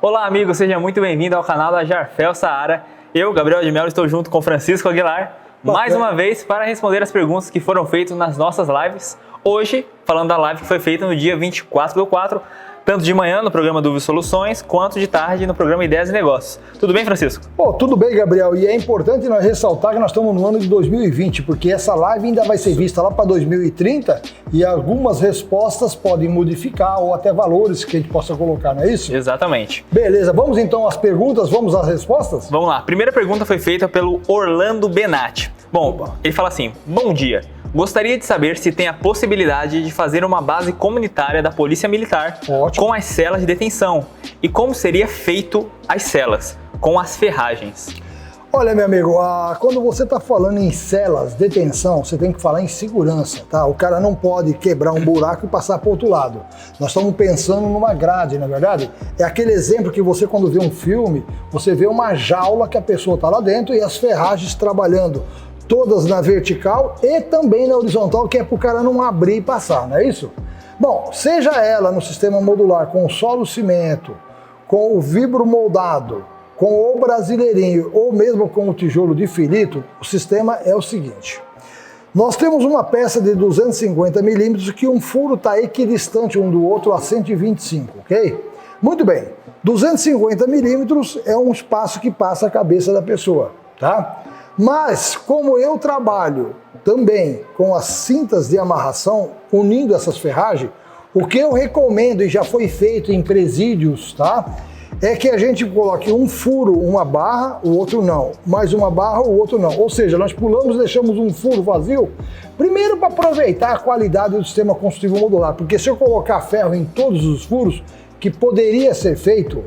Olá, amigos, seja muito bem-vindo ao canal da Jarfel Saara. Eu, Gabriel de Mello, estou junto com Francisco Aguilar, mais uma vez para responder as perguntas que foram feitas nas nossas lives. Hoje, falando da live que foi feita no dia 24/4, tanto de manhã no programa Dúvidas e Soluções, quanto de tarde no programa Ideias e Negócios. Tudo bem, Francisco? Tudo bem, Gabriel. E é importante nós ressaltar que nós estamos no ano de 2020, porque essa live ainda vai ser vista lá para 2030 e algumas respostas podem modificar ou até valores que a gente possa colocar, não é isso? Exatamente. Beleza, vamos então às perguntas, vamos às respostas? Vamos lá. A primeira pergunta foi feita pelo Orlando Benatti. Bom, ele fala assim: bom dia. Gostaria de saber se tem a possibilidade de fazer uma base comunitária da Polícia Militar com as celas de detenção e como seria feito as celas, com as ferragens. Olha, meu amigo, quando você está falando em celas, detenção, você tem que falar em segurança, tá? O cara não pode quebrar um buraco e passar para o outro lado. Nós estamos pensando numa grade, na verdade. É aquele exemplo que você, quando vê um filme, você vê uma jaula que a pessoa está lá dentro e as ferragens trabalhando, todas na vertical e também na horizontal, que é para o cara não abrir e passar, não é isso? Bom, seja ela no sistema modular com solo cimento, com o vibro moldado, com o brasileirinho ou mesmo com o tijolo de filito, o sistema é o seguinte. Nós temos uma peça de 250 milímetros que um furo está equidistante um do outro a 125, ok? Muito bem, 250 milímetros é um espaço que passa a cabeça da pessoa, tá? Mas, como eu trabalho também com as cintas de amarração, unindo essas ferragens, o que eu recomendo, e já foi feito em presídios, tá? É que a gente coloque um furo, uma barra, o outro não. Mais uma barra, o outro não. Ou seja, nós pulamos e deixamos um furo vazio, primeiro para aproveitar a qualidade do sistema construtivo modular, porque se eu colocar ferro em todos os furos, que poderia ser feito,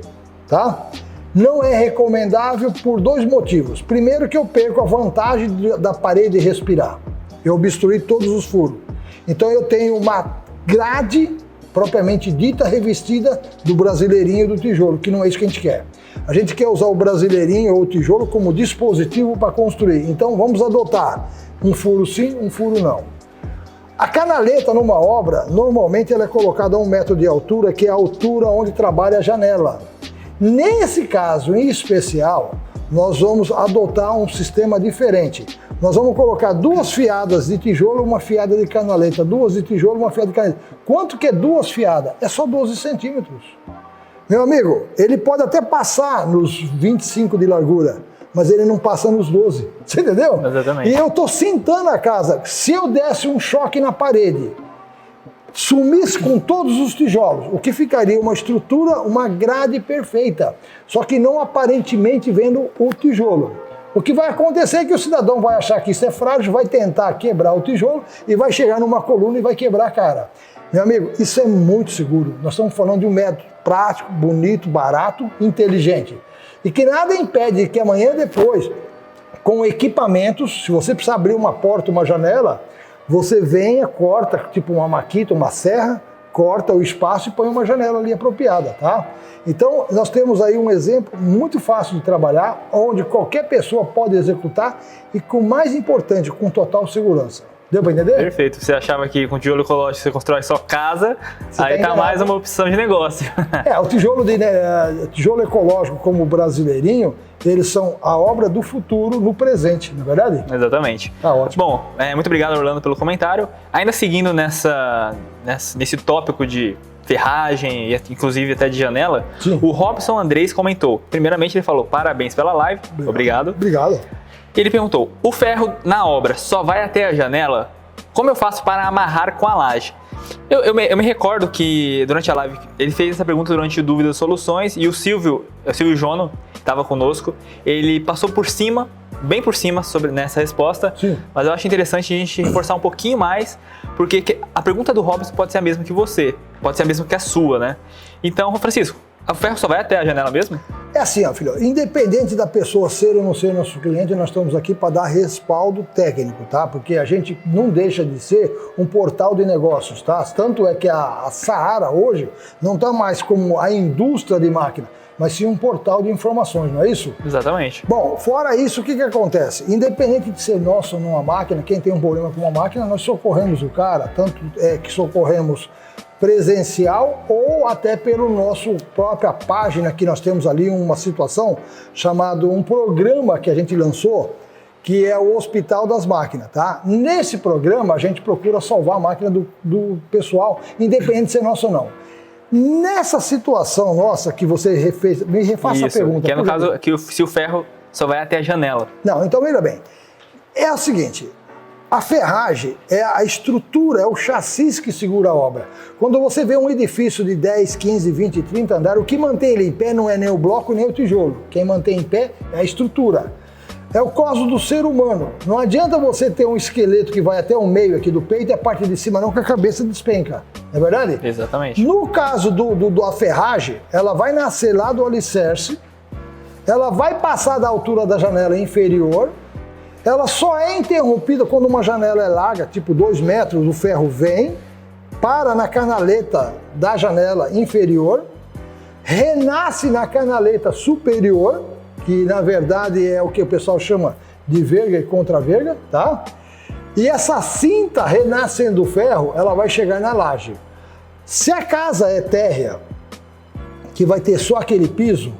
tá? Não é recomendável por dois motivos. Primeiro, que eu perco a vantagem da parede respirar. Eu obstruí todos os furos. Então eu tenho uma grade propriamente dita revestida do brasileirinho e do tijolo, que não é isso que a gente quer. A gente quer usar o brasileirinho ou o tijolo como dispositivo para construir. Então vamos adotar um furo sim, um furo não. A canaleta numa obra, normalmente ela é colocada a 1 metro de altura, que é a altura onde trabalha a janela. Nesse caso em especial, nós vamos adotar um sistema diferente. Nós vamos colocar 2 fiadas de tijolo, uma fiada de canaleta, 2 de tijolo, uma fiada de canaleta. Quanto que é 2 fiadas? É só 12 centímetros. Meu amigo, ele pode até passar nos 25 de largura, mas ele não passa nos 12. Você entendeu? Exatamente. E eu estou cintando a casa. Se eu desse um choque na parede, sumisse com todos os tijolos, o que ficaria uma estrutura, uma grade perfeita, só que não aparentemente vendo o tijolo. O que vai acontecer é que o cidadão vai achar que isso é frágil, vai tentar quebrar o tijolo e vai chegar numa coluna e vai quebrar a cara. Meu amigo, isso é muito seguro. Nós estamos falando de um método prático, bonito, barato, inteligente. E que nada impede que amanhã depois, com equipamentos, se você precisar abrir uma porta, uma janela, você venha, corta, tipo uma maquita, uma serra, corta o espaço e põe uma janela ali apropriada, tá? Então, nós temos aí um exemplo muito fácil de trabalhar, onde qualquer pessoa pode executar e, com o mais importante, com total segurança. Deu para entender? Perfeito. Você achava que com tijolo ecológico você constrói só casa, aí tá mais uma opção de negócio. O tijolo ecológico como o brasileirinho, eles são a obra do futuro no presente, não é verdade? Exatamente. Tá ótimo. Bom, muito obrigado, Orlando, pelo comentário. Ainda seguindo nesse tópico de ferragem e inclusive até de janela, sim, o Robson Andrés comentou. Primeiramente ele falou: parabéns pela live, obrigado. Obrigado. Ele perguntou: o ferro na obra só vai até a janela? Como eu faço para amarrar com a laje? Eu me recordo que durante a live ele fez essa pergunta durante o Dúvidas e Soluções e o Silvio Jono, que estava conosco, ele passou por cima, bem por cima nessa resposta. Sim. Mas eu acho interessante a gente reforçar um pouquinho mais, porque a pergunta do Robson pode ser a mesma que você, pode ser a mesma que a sua, né? Então, Francisco, o ferro só vai até a janela mesmo? É assim, ó, filho, independente da pessoa ser ou não ser nosso cliente, nós estamos aqui para dar respaldo técnico, tá? Porque a gente não deixa de ser um portal de negócios, tá? Tanto é que a Saara hoje não está mais como a indústria de máquina, mas sim um portal de informações, não é isso? Exatamente. Bom, fora isso, o que acontece? Independente de ser nosso ou não a máquina, quem tem um problema com uma máquina, nós socorremos o cara, tanto é que socorremos presencial ou até pelo nosso própria página, que nós temos ali uma situação chamado um programa que a gente lançou, que é o Hospital das Máquinas, tá? Nesse programa a gente procura salvar a máquina do pessoal, independente de ser nosso ou não. Nessa situação nossa que você me refaça a pergunta. Que é no caso que se o ferro só vai até a janela. Não, então veja bem, é o seguinte, a ferragem é a estrutura, é o chassi que segura a obra. Quando você vê um edifício de 10, 15, 20, 30 andares, o que mantém ele em pé não é nem o bloco nem o tijolo. Quem mantém em pé é a estrutura. É o caso do ser humano. Não adianta você ter um esqueleto que vai até o meio aqui do peito e a parte de cima não, que a cabeça despenca. Não é verdade? Exatamente. No caso da ferragem, ela vai nascer lá do alicerce, ela vai passar da altura da janela inferior, ela só é interrompida quando uma janela é larga, tipo 2 metros, o ferro vem, para na canaleta da janela inferior, renasce na canaleta superior, que na verdade é o que o pessoal chama de verga e contra-verga, tá? E essa cinta renascendo do ferro, ela vai chegar na laje. Se a casa é térrea, que vai ter só aquele piso,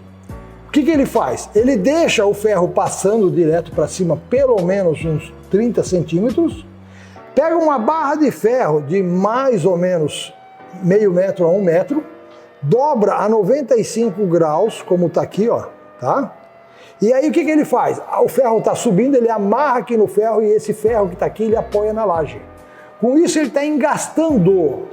o que ele faz? Ele deixa o ferro passando direto para cima, pelo menos uns 30 centímetros, pega uma barra de ferro de mais ou menos meio metro a 1 metro, dobra a 95 graus, como está aqui, ó, tá? E aí o que ele faz? O ferro está subindo, ele amarra aqui no ferro e esse ferro que está aqui ele apoia na laje. Com isso ele está engastando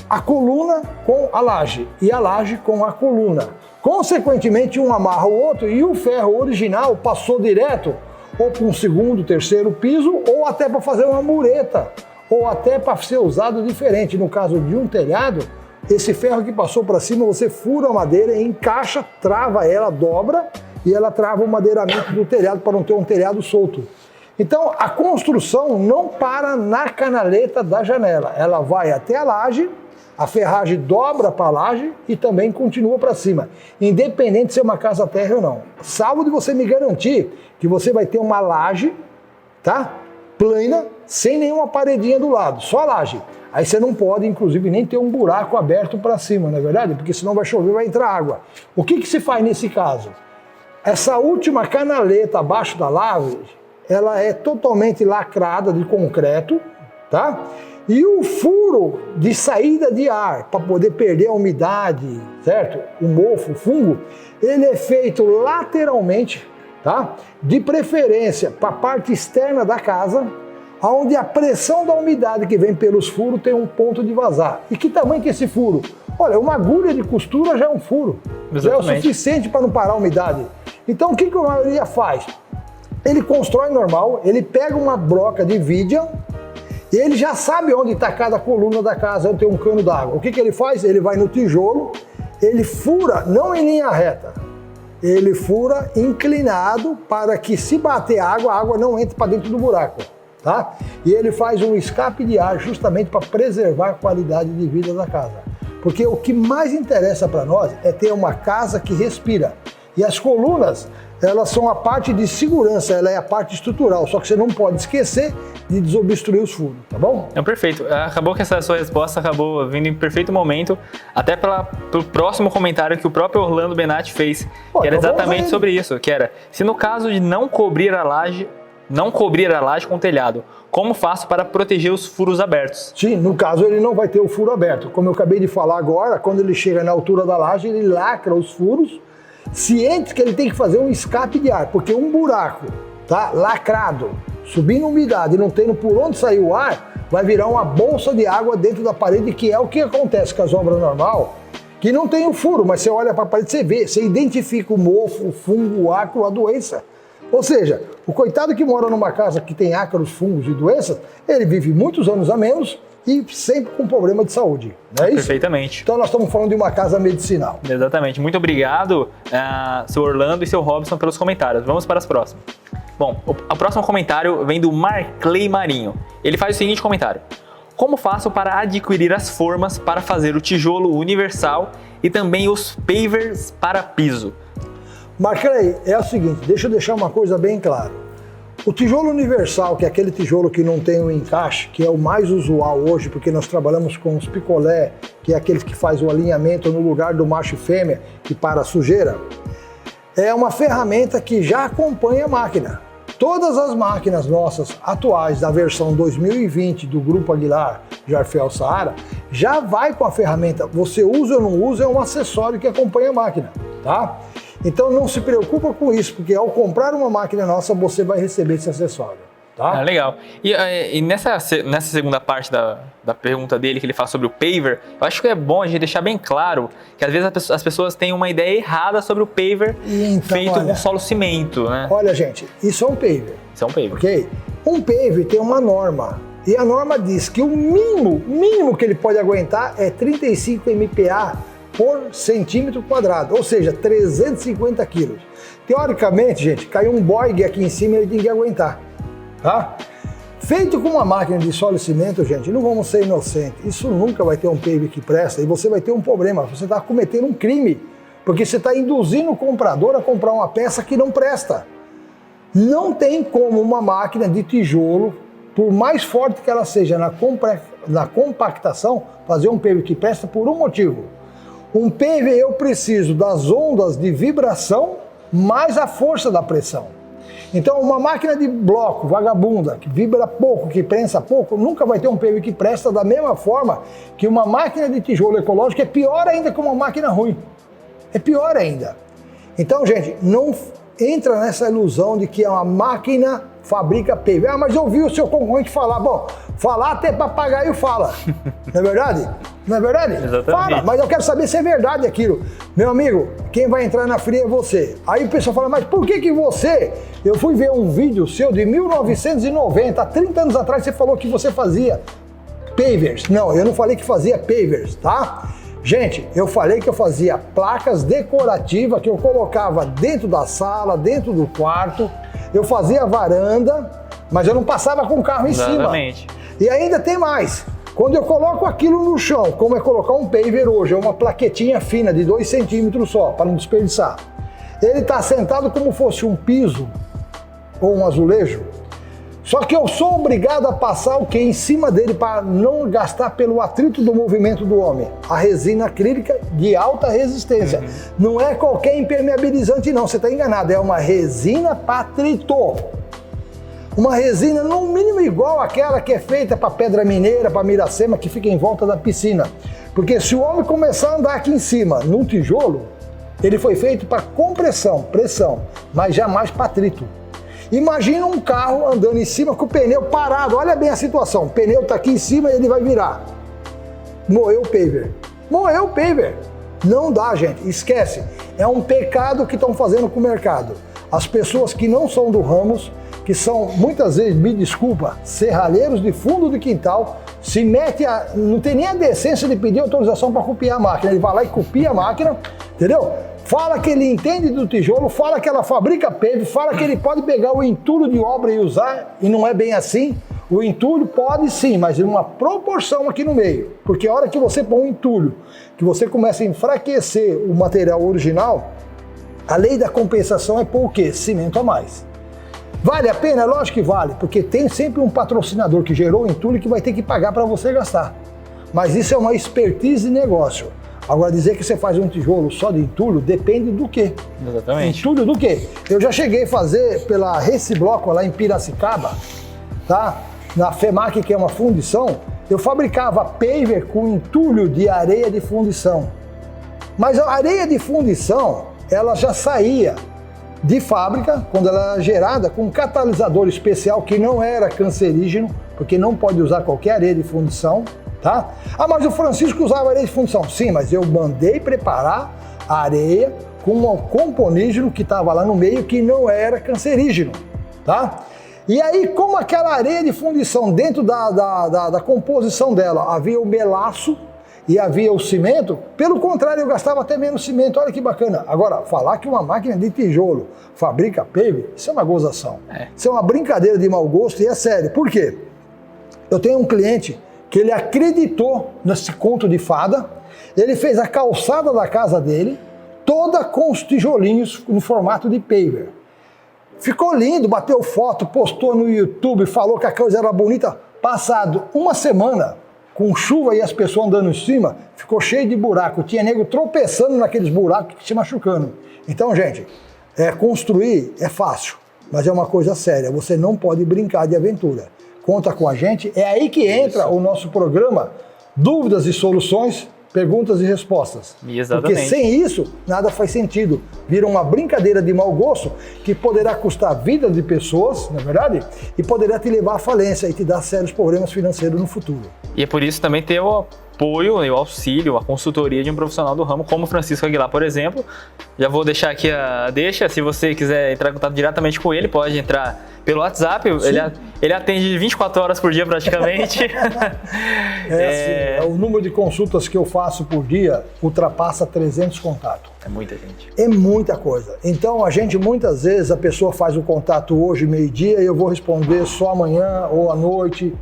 a coluna com a laje e a laje com a coluna. Consequentemente um amarra o outro e o ferro original passou direto ou para um segundo, terceiro piso ou até para fazer uma mureta ou até para ser usado diferente. No caso de um telhado, esse ferro que passou para cima, você fura a madeira, encaixa, trava ela, dobra e ela trava o madeiramento do telhado para não ter um telhado solto. Então a construção não para na canaleta da janela, ela vai até a laje, a ferragem dobra para a laje e também continua para cima, independente de ser uma casa térrea ou não. Salvo de você me garantir que você vai ter uma laje, tá? Plana, sem nenhuma paredinha do lado, só a laje. Aí você não pode, inclusive, nem ter um buraco aberto para cima, não é verdade? Porque senão vai chover e vai entrar água. O que se faz nesse caso? Essa última canaleta abaixo da laje, ela é totalmente lacrada de concreto, tá? E o furo de saída de ar, para poder perder a umidade, certo? O mofo, o fungo, ele é feito lateralmente, tá? De preferência para a parte externa da casa, onde a pressão da umidade que vem pelos furos tem um ponto de vazar. E que tamanho que é esse furo? Olha, uma agulha de costura já é um furo. Exatamente. Já é o suficiente para não parar a umidade. Então o que a maioria faz? Ele constrói normal, ele pega uma broca de vidia, e ele já sabe onde está cada coluna da casa, onde tem um cano d'água. O que ele faz? Ele vai no tijolo, ele fura, não em linha reta, ele fura inclinado para que se bater água, a água não entre para dentro do buraco. Tá? E ele faz um escape de ar justamente para preservar a qualidade de vida da casa. Porque o que mais interessa para nós é ter uma casa que respira. E as colunas, elas são a parte de segurança, ela é a parte estrutural, só que você não pode esquecer de desobstruir os furos, tá bom? É perfeito. Acabou que essa sua resposta acabou vindo em perfeito momento, até pro próximo comentário que o próprio Orlando Benatti fez, que era exatamente sobre isso, que era, se no caso de não cobrir a laje com o telhado, como faço para proteger os furos abertos? Sim, no caso ele não vai ter o furo aberto. Como eu acabei de falar agora, quando ele chega na altura da laje, ele lacra os furos, ciente que ele tem que fazer um escape de ar, porque um buraco, tá, lacrado, subindo umidade e não tendo por onde sair o ar, vai virar uma bolsa de água dentro da parede, que é o que acontece com as obras normais, que não tem o furo, mas você olha para a parede, você vê, você identifica o mofo, o fungo, o ácaro, a doença. Ou seja, o coitado que mora numa casa que tem ácaros, fungos e doenças, ele vive muitos anos a menos e sempre com problema de saúde, não é isso? Perfeitamente. Então nós estamos falando de uma casa medicinal. Exatamente. Muito obrigado, seu Orlando e seu Robson, pelos comentários. Vamos para as próximas. Bom, o próximo comentário vem do Marclay Marinho. Ele faz o seguinte comentário: como faço para adquirir as formas para fazer o tijolo universal e também os pavers para piso? Marclay, é o seguinte, deixa eu deixar uma coisa bem clara. O tijolo universal, que é aquele tijolo que não tem o encaixe, que é o mais usual hoje, porque nós trabalhamos com os picolé, que é aqueles que faz o alinhamento no lugar do macho e fêmea, que para a sujeira, é uma ferramenta que já acompanha a máquina. Todas as máquinas nossas atuais da versão 2020 do Grupo Aguilar Jarfel Saara já vai com a ferramenta. Você usa ou não usa, é um acessório que acompanha a máquina, tá? Então não se preocupa com isso, porque ao comprar uma máquina nossa, você vai receber esse acessório. Tá? Legal. E nessa segunda parte da pergunta dele, que ele fala sobre o paver, eu acho que é bom a gente deixar bem claro que às vezes as pessoas têm uma ideia errada sobre o paver feito com solo cimento, né? Olha, gente, isso é um paver. Isso é um paver. Ok? Um paver tem uma norma. E a norma diz que o mínimo que ele pode aguentar é 35 MPa por centímetro quadrado, ou seja, 350 quilos. Teoricamente, gente, caiu um Boeing aqui em cima, ele tem que aguentar. Tá? Feito com uma máquina de solo e cimento, gente, não vamos ser inocentes. Isso nunca vai ter um paver que presta e você vai ter um problema. Você está cometendo um crime, porque você está induzindo o comprador a comprar uma peça que não presta. Não tem como uma máquina de tijolo, por mais forte que ela seja na compactação, fazer um paver que presta por um motivo. Um paver eu preciso das ondas de vibração mais a força da pressão. Então uma máquina de bloco vagabunda, que vibra pouco, que prensa pouco, nunca vai ter um paver que presta da mesma forma que uma máquina de tijolo ecológico. É pior ainda que uma máquina ruim. É pior ainda. Então, gente, não entra nessa ilusão de que a máquina fabrica paver. Ah, mas eu ouvi o seu concorrente falar. Bom, falar até papagaio fala. Não é verdade? Não é verdade? Exatamente. Fala, mas eu quero saber se é verdade aquilo. Meu amigo, quem vai entrar na fria é você. Aí o pessoal fala, mas por que você... Eu fui ver um vídeo seu de 1990, há 30 anos atrás, você falou que você fazia pavers. Não, eu não falei que fazia pavers, tá? Gente, eu falei que eu fazia placas decorativas que eu colocava dentro da sala, dentro do quarto. Eu fazia varanda, mas eu não passava com o carro em Exatamente. cima. E ainda tem mais. Quando eu coloco aquilo no chão, como é colocar um paver hoje, é uma plaquetinha fina de 2 centímetros só, para não desperdiçar. Ele está sentado como fosse um piso ou um azulejo. Só que eu sou obrigado a passar o que em cima dele para não gastar pelo atrito do movimento do homem. A resina acrílica de alta resistência. Não é qualquer impermeabilizante não, você está enganado. É uma resina Patrito. Uma resina no mínimo igual àquela que é feita para Pedra Mineira, para Miracema, que fica em volta da piscina. Porque se o homem começar a andar aqui em cima, num tijolo, ele foi feito para compressão, pressão, mas jamais para atrito. Imagina um carro andando em cima com o pneu parado. Olha bem a situação. O pneu está aqui em cima e ele vai virar. Morreu o paver. Morreu o paver. Não dá, gente. Esquece. É um pecado que estão fazendo com o mercado. As pessoas que não são do ramos, que são, muitas vezes, me desculpa, serralheiros de fundo de quintal, se mete não tem nem a decência de pedir autorização para copiar a máquina. Ele vai lá e copia a máquina, entendeu? Fala que ele entende do tijolo, fala que ela fabrica paver, fala que ele pode pegar o entulho de obra e usar, e não é bem assim. O entulho pode sim, mas em uma proporção aqui no meio. Porque a hora que você põe um entulho, que você começa a enfraquecer o material original, a lei da compensação é pôr o quê? Cimento a mais. Vale a pena? Lógico que vale, porque tem sempre um patrocinador que gerou o entulho que vai ter que pagar para você gastar. Mas isso é uma expertise de negócio. Agora, dizer que você faz um tijolo só de entulho depende do quê? Exatamente. Entulho do quê? Eu já cheguei a fazer pela Recibloco lá em Piracicaba, tá? Na FEMAC, que é uma fundição, eu fabricava paver com entulho de areia de fundição. Mas a areia de fundição, ela já saía de fábrica, quando ela era gerada, com um catalisador especial que não era cancerígeno, porque não pode usar qualquer areia de fundição. Tá? Ah, mas o Francisco usava areia de fundição. Sim, mas eu mandei preparar a areia com um componígeno que estava lá no meio que não era cancerígeno. Tá? E aí, como aquela areia de fundição, dentro da composição dela, havia o melaço e havia o cimento, pelo contrário, eu gastava até menos cimento. Olha que bacana. Agora, falar que uma máquina de tijolo fabrica paver, isso é uma gozação. Isso é uma brincadeira de mau gosto e é sério. Por quê? Eu tenho um cliente que ele acreditou nesse conto de fada, ele fez a calçada da casa dele, toda com os tijolinhos no formato de paver. ficou lindo, bateu foto, postou no YouTube, falou que a coisa era bonita. Passado uma semana, com chuva e as pessoas andando em cima, ficou cheio de buraco. Tinha nego tropeçando naqueles buracos e se machucando. Então, gente, construir é fácil, mas é uma coisa séria. Você não pode brincar de aventura. Conta com a gente. É aí que entra o nosso programa Dúvidas e Soluções, Perguntas e Respostas. Exatamente. Porque sem isso, nada faz sentido. Vira uma brincadeira de mau gosto que poderá custar a vida de pessoas, não é verdade? E poderá te levar à falência e te dar sérios problemas financeiros no futuro. E é por isso também ter o apoio, o auxílio, a consultoria de um profissional do ramo, como o Francisco Aguilar, por exemplo. Já vou deixar aqui a deixa. Se você quiser entrar em contato diretamente com ele, pode entrar pelo WhatsApp. Ele atende 24 horas por dia praticamente. O número de consultas que eu faço por dia ultrapassa 300 contatos. É muita gente. É muita coisa. Então, muitas vezes, a pessoa faz o contato hoje, meio-dia, e eu vou responder só amanhã ou à noite,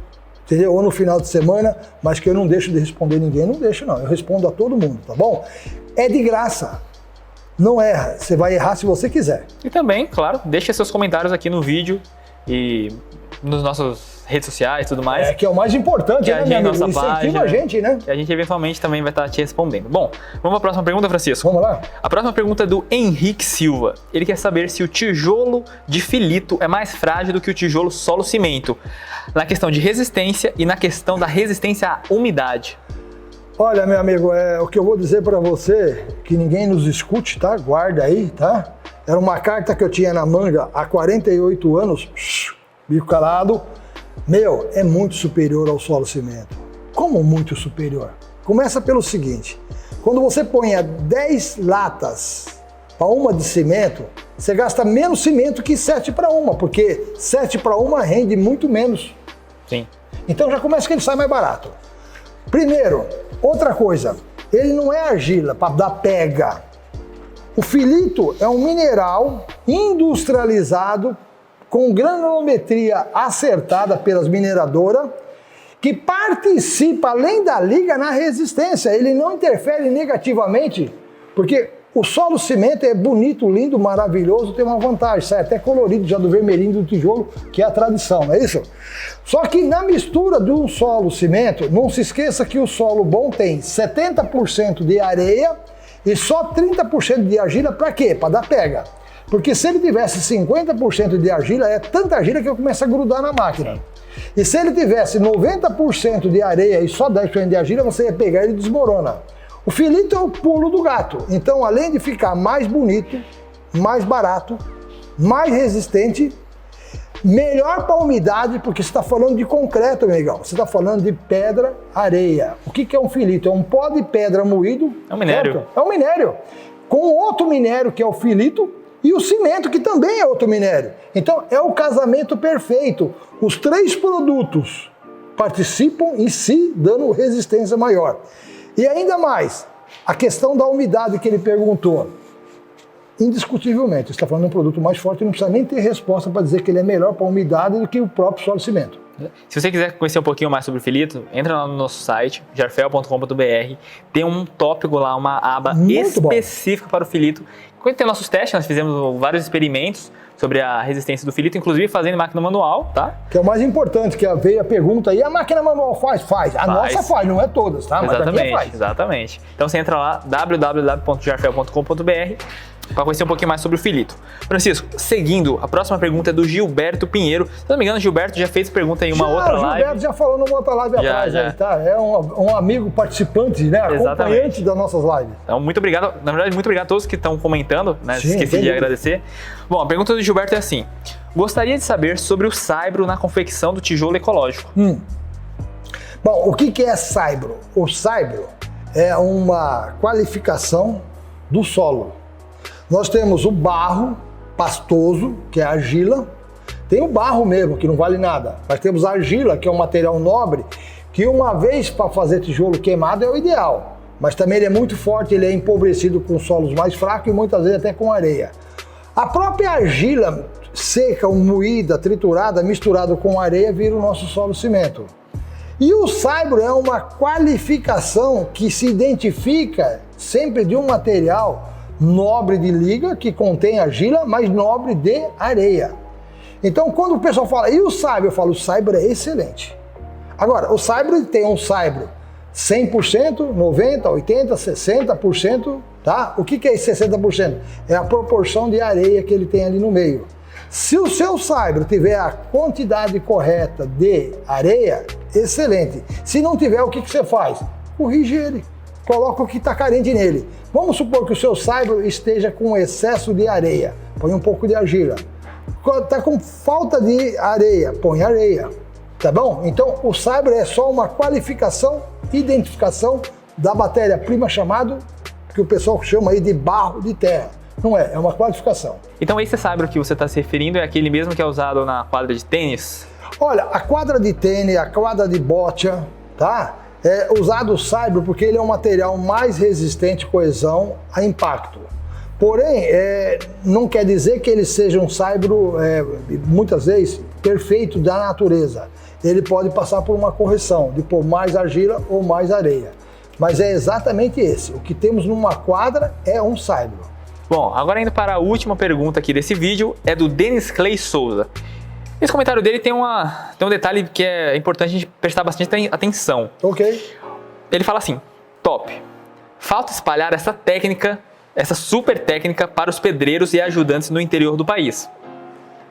entendeu? Ou no final de semana, mas que eu não deixo de responder ninguém. Não deixo, não. Eu respondo a todo mundo, tá bom? É de graça. Não erra. Você vai errar se você quiser. E também, claro, deixa seus comentários aqui no vídeo e nos nossos redes sociais e tudo mais. Que é o mais importante, né, meu amigo? Incentiva a gente, né? E a gente eventualmente também vai estar te respondendo. Bom, vamos à próxima pergunta, Francisco? Vamos lá. A próxima pergunta é do Henrique Silva. Ele quer saber se o tijolo de filito é mais frágil do que o tijolo solo-cimento, na questão de resistência e na questão da resistência à umidade. Olha, meu amigo, o que eu vou dizer para você, que ninguém nos escute, tá? Guarda aí, tá? Era uma carta que eu tinha na manga há 48 anos, bico calado. Meu, é muito superior ao solo cimento. Como muito superior? Começa pelo seguinte, quando você põe 10 latas para uma de cimento, você gasta menos cimento que 7 para uma, porque 7 para uma rende muito menos. Sim. Então já começa que ele sai mais barato. Primeiro, outra coisa, ele não é argila para dar pega. O filito é um mineral industrializado com granulometria acertada pelas mineradoras, que participa, além da liga, na resistência. Ele não interfere negativamente, porque o solo cimento é bonito, lindo, maravilhoso, tem uma vantagem, sai até colorido já do vermelhinho do tijolo, que é a tradição, não é isso? Só que na mistura de um solo cimento, não se esqueça que o solo bom tem 70% de areia e só 30% de argila. Para quê? Para dar pega. Porque se ele tivesse 50% de argila, é tanta argila que eu começo a grudar na máquina. E se ele tivesse 90% de areia e só 10% de argila, você ia pegar e ele desmorona. O filito é o pulo do gato. Então, além de ficar mais bonito, mais barato, mais resistente, melhor para a umidade, porque você está falando de concreto, amigão. Você está falando de pedra, areia. O que é um filito? É um pó de pedra moído. É um minério. Certo? É um minério. Com outro minério, que é o filito, e o cimento, que também é outro minério. Então, é o casamento perfeito. Os três produtos participam em si, dando resistência maior. E ainda mais, a questão da umidade que ele perguntou. Indiscutivelmente, você está falando de um produto mais forte e não precisa nem ter resposta para dizer que ele é melhor para a umidade do que o próprio solo cimento. Se você quiser conhecer um pouquinho mais sobre o filito, entra lá no nosso site, jarfel.com.br, tem um tópico lá, uma aba muito específica para o filito. Quando tem nossos testes, nós fizemos vários experimentos sobre a resistência do filito, inclusive fazendo em máquina manual, tá? Que é o mais importante, que veio a pergunta aí, a máquina manual faz? Faz. A nossa faz, não é todas, tá? Mas exatamente, a minha faz. Exatamente. Então você entra lá, www.jarfel.com.br, para conhecer um pouquinho mais sobre o filito. Francisco, seguindo, a próxima pergunta é do Gilberto Pinheiro. Se não me engano, o Gilberto já fez pergunta em uma outra live. O Gilberto já falou numa outra live atrás, aí, tá? É um amigo participante, né? Acompanhante das nossas lives. Então, muito obrigado. Na verdade, muito obrigado a todos que estão comentando, né? Sim, esqueci de agradecer. Bom, a pergunta do Gilberto é assim: gostaria de saber sobre o saibro na confecção do tijolo ecológico. Bom, o que é saibro? O saibro é uma qualificação do solo. Nós temos o barro pastoso, que é a argila. Tem o barro mesmo, que não vale nada. Mas temos a argila, que é um material nobre, que uma vez para fazer tijolo queimado é o ideal. Mas também ele é muito forte, ele é empobrecido com solos mais fracos e muitas vezes até com areia. A própria argila seca, moída, triturada, misturada com areia, vira o nosso solo cimento. E o saibro é uma qualificação que se identifica sempre de um material nobre de liga, que contém argila, mas nobre de areia. Então, quando o pessoal fala, e o saibro? Eu falo, o saibro é excelente. Agora, o saibro tem um saibro 100%, 90%, 80%, 60%, tá? O que é esse 60%? É a proporção de areia que ele tem ali no meio. Se o seu saibro tiver a quantidade correta de areia, excelente. Se não tiver, o que você faz? Corrige ele. Coloca o que está carente nele. Vamos supor que o seu saibro esteja com excesso de areia. Põe um pouco de argila. Está com falta de areia. Põe areia. Tá bom? Então, o saibro é só uma qualificação, identificação da matéria-prima chamado, que o pessoal chama aí de barro de terra. Não é, é uma qualificação. Então esse saibro que você está se referindo é aquele mesmo que é usado na quadra de tênis? Olha, a quadra de tênis, a quadra de boccia, tá? É usado o saibro porque ele é um material mais resistente, coesão, a impacto. Porém, não quer dizer que ele seja um saibro, muitas vezes, perfeito da natureza. Ele pode passar por uma correção, de pôr mais argila ou mais areia. Mas é exatamente esse. O que temos numa quadra é um saibro. Bom, agora indo para a última pergunta aqui desse vídeo, é do Denis Clay Souza. Esse comentário dele tem um detalhe que é importante a gente prestar bastante atenção. Ok. Ele fala assim, top, falta espalhar essa técnica, essa super técnica para os pedreiros e ajudantes no interior do país.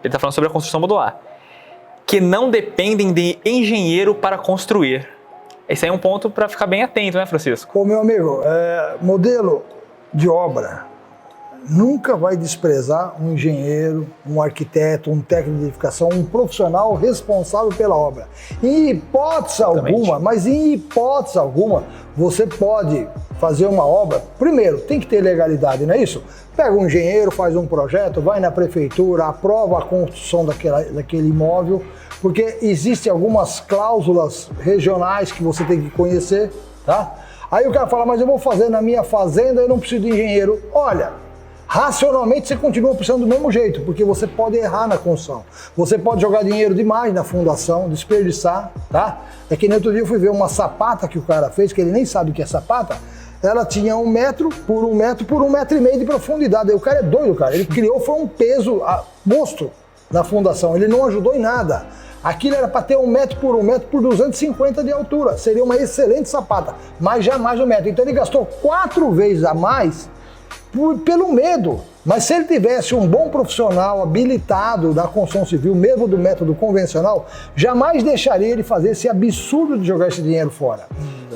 Ele está falando sobre a construção modular, que não dependem de engenheiro para construir. Esse aí é um ponto para ficar bem atento, né, Francisco? Ô, meu amigo, modelo de obra nunca vai desprezar um engenheiro, um arquiteto, um técnico de edificação, um profissional responsável pela obra. Em hipótese alguma, mas em hipótese alguma, você pode fazer uma obra, primeiro, tem que ter legalidade, não é isso? Pega um engenheiro, faz um projeto, vai na prefeitura, aprova a construção daquele imóvel, porque existem algumas cláusulas regionais que você tem que conhecer, tá? Aí o cara fala, mas eu vou fazer na minha fazenda, eu não preciso de engenheiro. Olha, racionalmente você continua precisando do mesmo jeito, porque você pode errar na construção. Você pode jogar dinheiro demais na fundação, desperdiçar, tá? É que no outro dia eu fui ver uma sapata que o cara fez, que ele nem sabe o que é sapata. Ela tinha 1 metro por 1 metro por 1,5 metro de profundidade. Aí o cara é doido, cara. Ele criou, foi um peso monstro na fundação. Ele não ajudou em nada. Aquilo era para ter 1 metro por 1 metro por 250 de altura. Seria uma excelente sapata, mas jamais 1 metro. Então ele gastou 4 vezes a mais pelo medo. Mas se ele tivesse um bom profissional habilitado da construção civil, mesmo do método convencional, jamais deixaria ele fazer esse absurdo de jogar esse dinheiro fora.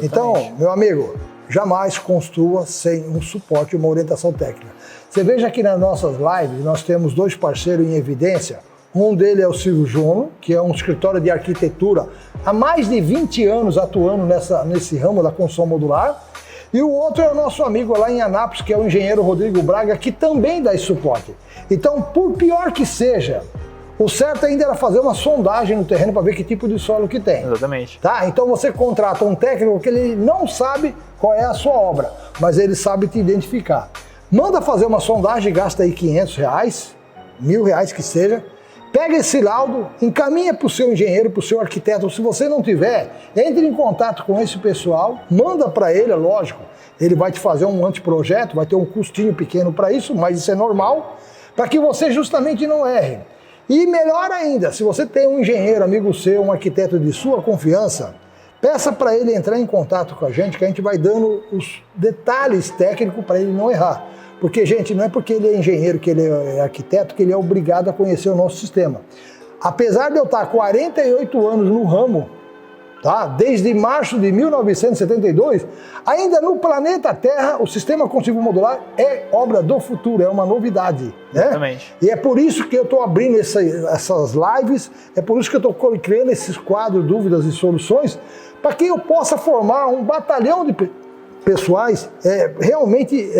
Então, meu amigo, jamais construa sem um suporte, uma orientação técnica. Você veja que nas nossas lives nós temos 2 parceiros em evidência. Um deles é o Silvio Jono, que é um escritório de arquitetura há mais de 20 anos atuando nesse ramo da construção modular. E o outro é o nosso amigo lá em Anápolis, que é o engenheiro Rodrigo Braga, que também dá esse suporte. Então, por pior que seja, o certo ainda era fazer uma sondagem no terreno para ver que tipo de solo que tem. Exatamente. Tá? Então você contrata um técnico que ele não sabe qual é a sua obra, mas ele sabe te identificar. Manda fazer uma sondagem, gasta aí R$500, R$1.000 que seja, pega esse laudo, encaminha para o seu engenheiro, para o seu arquiteto. Se você não tiver, entre em contato com esse pessoal, manda para ele, é lógico. Ele vai te fazer um anteprojeto, vai ter um custinho pequeno para isso, mas isso é normal, para que você justamente não erre. E melhor ainda, se você tem um engenheiro, amigo seu, um arquiteto de sua confiança, peça para ele entrar em contato com a gente, que a gente vai dando os detalhes técnicos para ele não errar. Porque, gente, não é porque ele é engenheiro, que ele é arquiteto, que ele é obrigado a conhecer o nosso sistema. Apesar de eu estar 48 anos no ramo, tá? Desde março de 1972, ainda no planeta Terra, o sistema construtivo modular é obra do futuro, é uma novidade. Né? Exatamente. E é por isso que eu estou abrindo essas lives, é por isso que eu estou criando esses quadros, dúvidas e soluções, para que eu possa formar um batalhão de pessoais realmente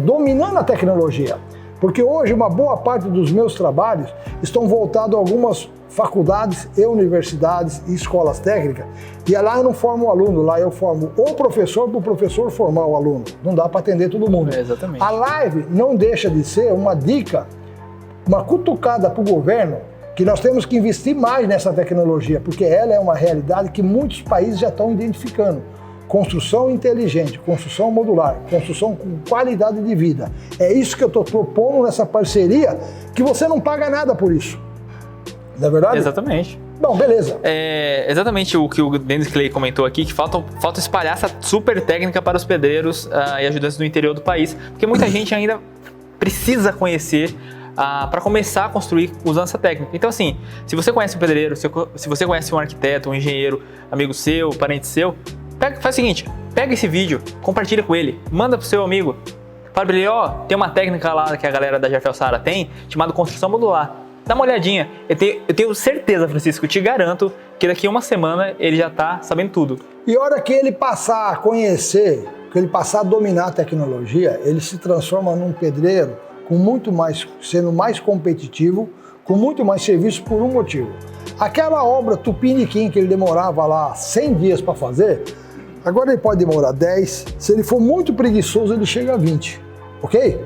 dominando a tecnologia. Porque hoje uma boa parte dos meus trabalhos estão voltados a algumas faculdades e universidades e escolas técnicas, e lá eu não formo o aluno, lá eu formo o professor para o professor formar o aluno. Não dá para atender todo mundo. Exatamente. A live não deixa de ser uma dica, uma cutucada para o governo, que nós temos que investir mais nessa tecnologia, porque ela é uma realidade que muitos países já estão identificando. construção inteligente, construção modular, construção com qualidade de vida. É isso que eu estou propondo nessa parceria, que você não paga nada por isso. Não é verdade? Exatamente. Bom, beleza. É exatamente o que o Dennis Clay comentou aqui, que falta espalhar essa super técnica para os pedreiros e ajudantes do interior do país, porque muita gente ainda precisa conhecer para começar a construir usando essa técnica. Então assim, se você conhece um pedreiro, se você conhece um arquiteto, um engenheiro, amigo seu, parente seu, faz o seguinte, pega esse vídeo, compartilha com ele, manda pro seu amigo, fala pra ele, tem uma técnica lá que a galera da Jafel Sara tem, chamada construção modular. Dá uma olhadinha. Eu tenho certeza, Francisco, eu te garanto que daqui a uma semana ele já tá sabendo tudo. E a hora que ele passar a conhecer, que ele passar a dominar a tecnologia, ele se transforma num pedreiro com muito mais, sendo mais competitivo, com muito mais serviço por um motivo. Aquela obra tupiniquim que ele demorava lá 100 dias para fazer, agora ele pode demorar 10, se ele for muito preguiçoso ele chega a 20, ok?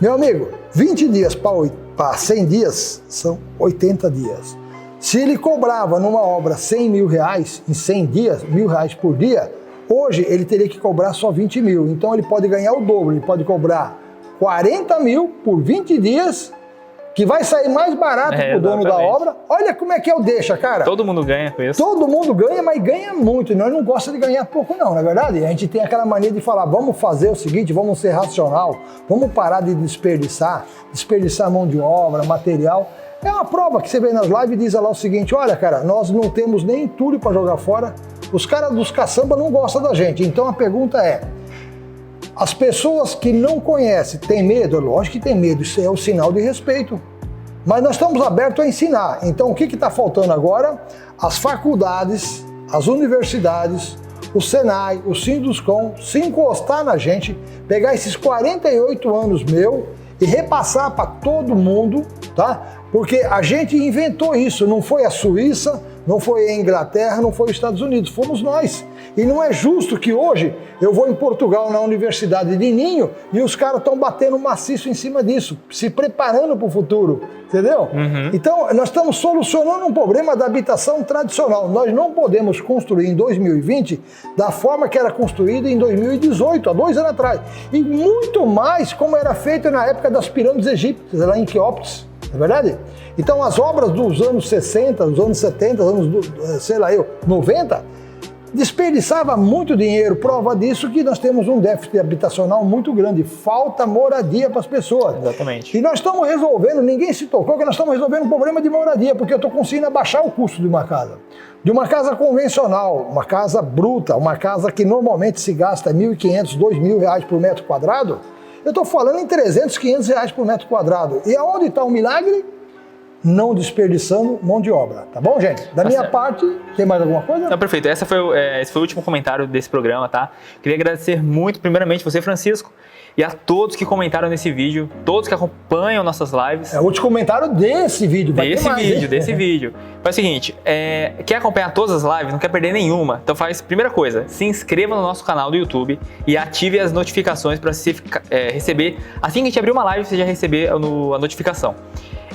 Meu amigo, 20 dias para 100 dias são 80 dias. Se ele cobrava numa obra 100 mil reais em 100 dias, R$1.000 por dia, hoje ele teria que cobrar só 20 mil. Então ele pode ganhar o dobro, ele pode cobrar 40 mil por 20 dias, que vai sair mais barato para o dono da obra. Olha como é que eu deixo, cara. Todo mundo ganha com isso. Todo mundo ganha, mas ganha muito. E nós não gostamos de ganhar pouco não, não é verdade? A gente tem aquela mania de falar, vamos fazer o seguinte, vamos ser racional, vamos parar de desperdiçar mão de obra, material. É uma prova que você vê nas lives e diz lá o seguinte, olha cara, nós não temos nem entulho para jogar fora, os caras dos caçamba não gostam da gente. Então a pergunta é, as pessoas que não conhecem, têm medo? Lógico que tem medo, isso é o sinal de respeito. Mas nós estamos abertos a ensinar. Então o que está faltando agora? As faculdades, as universidades, o Senai, o Sinduscom, se encostar na gente, pegar esses 48 anos meu e repassar para todo mundo, tá? Porque a gente inventou isso, não foi a Suíça, não foi a Inglaterra, não foi os Estados Unidos, fomos nós. E não é justo que hoje eu vou em Portugal, na Universidade de Ninho, e os caras estão batendo maciço em cima disso, se preparando para o futuro, entendeu? Uhum. Então, nós estamos solucionando um problema da habitação tradicional. Nós não podemos construir em 2020 da forma que era construída em 2018, há 2 anos atrás. E muito mais como era feito na época das pirâmides egípcias, lá em Quéops. Não é verdade? Então as obras dos anos 60, dos anos 70, anos, 90, desperdiçava muito dinheiro. Prova disso que nós temos um déficit habitacional muito grande. Falta moradia para as pessoas. Exatamente. E nós estamos resolvendo, ninguém se tocou que nós estamos resolvendo um problema de moradia, porque eu estou conseguindo abaixar o custo de uma casa. De uma casa convencional, uma casa bruta, uma casa que normalmente se gasta R$1.500, R$2.000 por metro quadrado, eu estou falando em R$300, R$500 por metro quadrado. E aonde está o milagre? Não desperdiçando mão de obra. Tá bom, gente? Da minha parte, tem mais alguma coisa? Não, perfeito. Esse foi o último comentário desse programa, tá? Queria agradecer muito, primeiramente, você, Francisco, e a todos que comentaram nesse vídeo, todos que acompanham nossas lives. É o último comentário desse vídeo. Desse vídeo. Faz o seguinte, quer acompanhar todas as lives, não quer perder nenhuma, então primeira coisa, se inscreva no nosso canal do YouTube e ative as notificações para você receber, assim que a gente abrir uma live, você já receber a notificação.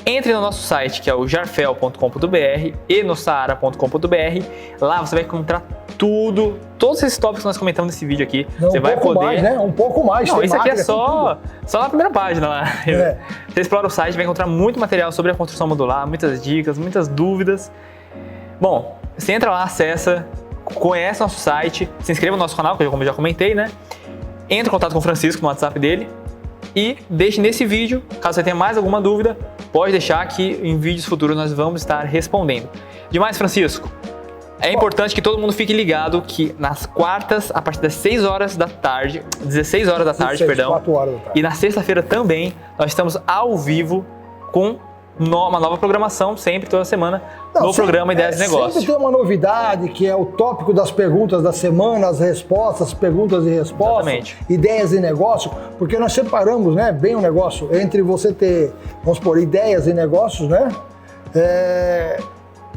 Entre no nosso site, que é o jarfel.com.br e no saara.com.br. Lá você vai encontrar todos esses tópicos que nós comentamos nesse vídeo aqui. Não, você vai poder... mais, né? Um pouco mais. Não, isso aqui é só na primeira página lá. Você explora o site, vai encontrar muito material sobre a construção modular, muitas dicas, muitas dúvidas. Bom, você entra lá, acessa, conhece nosso site, se inscreva no nosso canal, como eu já comentei, né? Entra em contato com o Francisco no WhatsApp dele e deixe nesse vídeo, caso você tenha mais alguma dúvida, pode deixar que em vídeos futuros nós vamos estar respondendo. Demais, Francisco, é importante que todo mundo fique ligado que nas quartas, a partir das 16 horas da tarde, 4 horas da tarde. E na sexta-feira também, nós estamos ao vivo com uma nova programação, sempre, toda semana, no programa Ideias de Negócio. Sempre tem uma novidade, que é o tópico das perguntas da semana, as respostas, perguntas e respostas, exatamente. Ideias de negócio, porque nós separamos, né, bem o negócio entre você ter, vamos supor, ideias e negócios, né?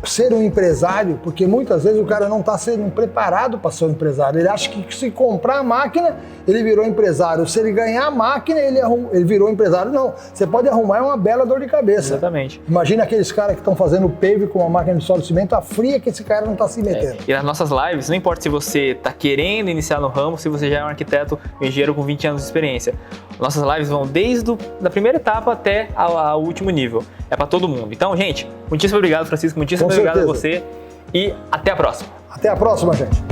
ser um empresário, porque muitas vezes o cara não está sendo preparado para ser um empresário. Ele acha que se comprar a máquina, ele virou empresário. Se ele ganhar a máquina, ele virou empresário. Não, você pode arrumar uma bela dor de cabeça. Exatamente. Imagina aqueles caras que estão fazendo pave com uma máquina de solo de cimento, a fria que esse cara não está se metendo. E nas nossas lives, não importa se você está querendo iniciar no ramo, se você já é um arquiteto, um engenheiro com 20 anos de experiência. Nossas lives vão desde a primeira etapa até ao último nível. É para todo mundo. Então, gente, muitíssimo obrigado, Francisco. Muitíssimo obrigado a você. E até a próxima. Até a próxima, gente.